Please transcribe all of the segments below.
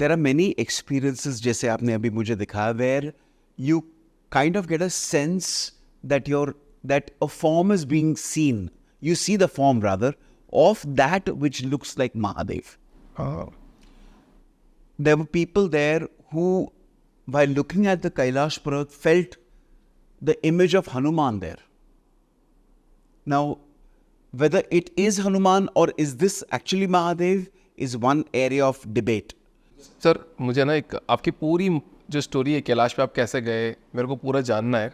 there are many experiences जैसे आपने अभी मुझे दिखाया where you kind of get a sense that that a form is being seen. You see the form rather of that which looks like Mahadev. Oh. There were people there who, while looking at the Kailash Parvat, felt the image of Hanuman there. Now, whether it is Hanuman or is this actually Mahadev is one area of debate. Sir मुझे ना एक आपकी पूरी जो story है कैलाश पे आप कैसे गए मेरे को पूरा जानना है,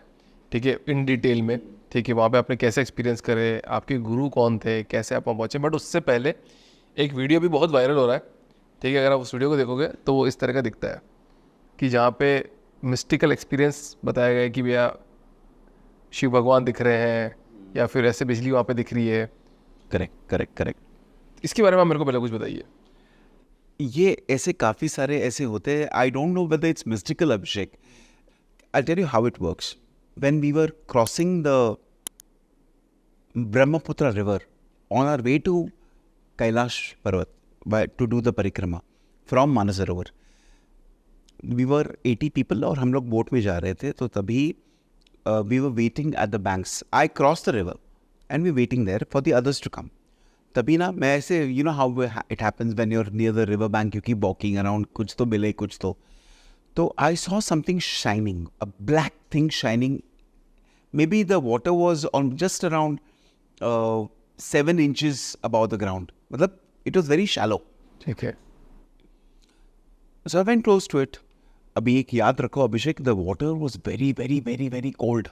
ठीक है, इन डिटेल में, ठीक है, वहाँ पे आपने कैसे एक्सपीरियंस करे, आपके गुरु कौन थे, कैसे आप वहाँ पहुँचे। बट उससे पहले एक वीडियो भी बहुत वायरल हो रहा है, ठीक है, अगर आप उस वीडियो को देखोगे तो वो इस तरह का दिखता है कि जहाँ पे मिस्टिकल एक्सपीरियंस बताया गया है कि भैया शिव भगवान दिख रहे हैं या फिर ऐसे बिजली वहाँ पे दिख रही है। करेक्ट। इसके बारे में आप मेरे को पहले कुछ बताइए। ये ऐसे काफ़ी सारे ऐसे होते हैं. I don't know whether it's mystical, Abhishek. I tell you how it works. When we were crossing the Brahmaputra river on our way to Kailash Parvat to do the parikrama from Mansarovar, we were 80 people और हम लोग बोट में जा रहे थे. तो तभी we were waiting at the banks. I cross the river and we waiting there for the others to come. तभी ना मैं ऐसे, you know how it happens when you are near the river bank, you keep walking around, कुछ तो मिले कुछ तो I saw something shining, a black thing shining. Maybe the water was on just around 7 inches above the ground. मतलब it was very shallow. ठीक है. So I went close to it. अभी एक याद रखो अभिषेक, the water was very cold.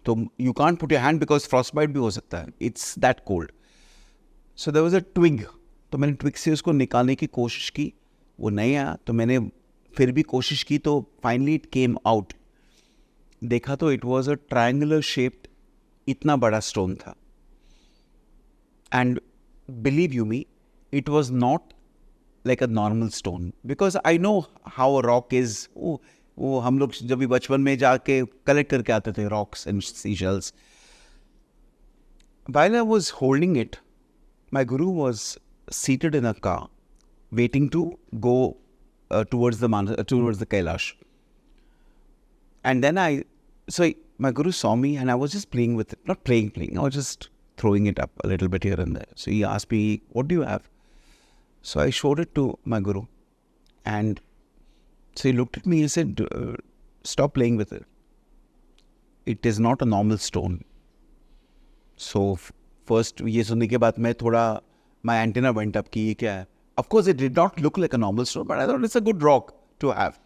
तो you can't put your hand because frostbite भी हो सकता है. It's that cold. So there was a twig. तो मैंने twig से उसको निकालने की कोशिश की, वो नहीं आया. तो मैंने फिर भी कोशिश की तो finally it came out. देखा तो it was a triangular shaped, इतना बड़ा stone था. And believe you me, it was not like a normal stone, because I know how a rock is. वो हम लोग जब भी बचपन में जाके कलेक्ट करके आते थे rocks and seashells. While I was holding it, my guru was seated in a car, waiting to go towards the Kailash. And then my guru saw me, and I was just playing with it, not playing. I was just throwing it up a little bit here and there. So he asked me, "What do you have?" So I showed it to my guru, and so he looked at me and said, "Stop playing with it. It is not a normal stone." So first ये सुनने के बाद मैं थोड़ा, my antenna went up कि ये क्या है. Of course it did not look like a normal stone, but I thought it's a good rock to have.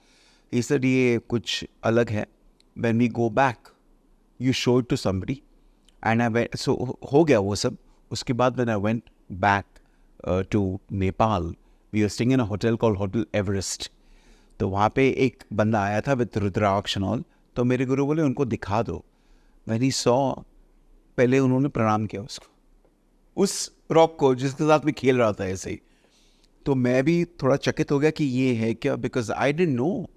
He said ये कुछ अलग है. When we go back, you show it to somebody. And I went, so हो गया वो सब. उसके बाद when I went back to Nepal, we were staying in a hotel called Hotel Everest. तो वहाँ पे एक बंदा आया था with रुद्राक्ष and all. तो मेरे गुरु बोले उनको दिखा दो. When he saw, पहले उन्होंने प्रणाम किया उसको, उस रॉक को जिसके साथ मैं खेल रहा था ऐसे ही. तो मैं भी थोड़ा चकित हो गया कि ये है क्या, because I didn't know.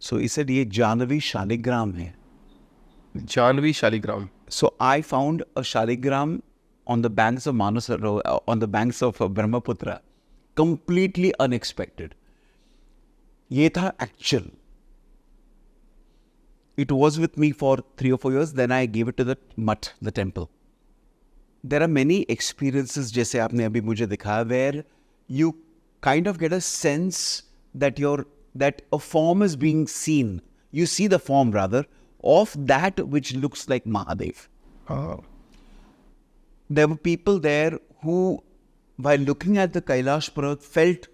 So he said ये जानवी शालिग्राम है. Janvi Shaligram. So I found a shaligram on the banks of Manasarovar, on the banks of Brahmaputra, completely unexpected. ये था actual. It was with me for 3 or 4 years. Then I gave it to the mutt, the temple. There are many experiences जैसे आपने अभी मुझे दिखाया where you kind of get a sense that that a form is being seen. You see the form rather of that which looks like Mahadev. Oh. There were people there who, while looking at the Kailash Parvat, felt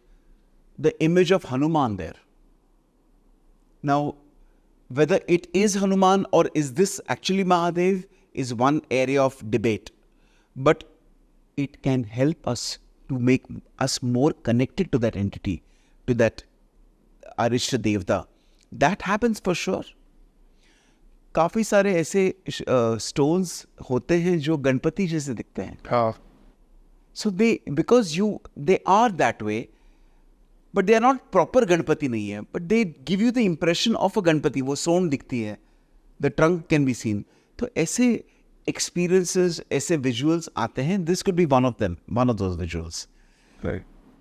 the image of Hanuman there. Now, whether it is Hanuman or is this actually Mahadev is one area of debate. But it can help us to make us more connected to that entity, to that Arishta Devta. That happens for sure. काफ़ी सारे ऐसे stones होते हैं जो गणपति जैसे दिखते हैं. हाँ. So because they are that way, but they are not proper Ganpati नहीं है, but they give you the impression of a Ganpati. वो सोन दिखती है, the trunk can be seen. तो ऐसे एक्सपीरियंसेस, ऐसे विजुअल्स आते हैं. This could be one of those visuals. Right.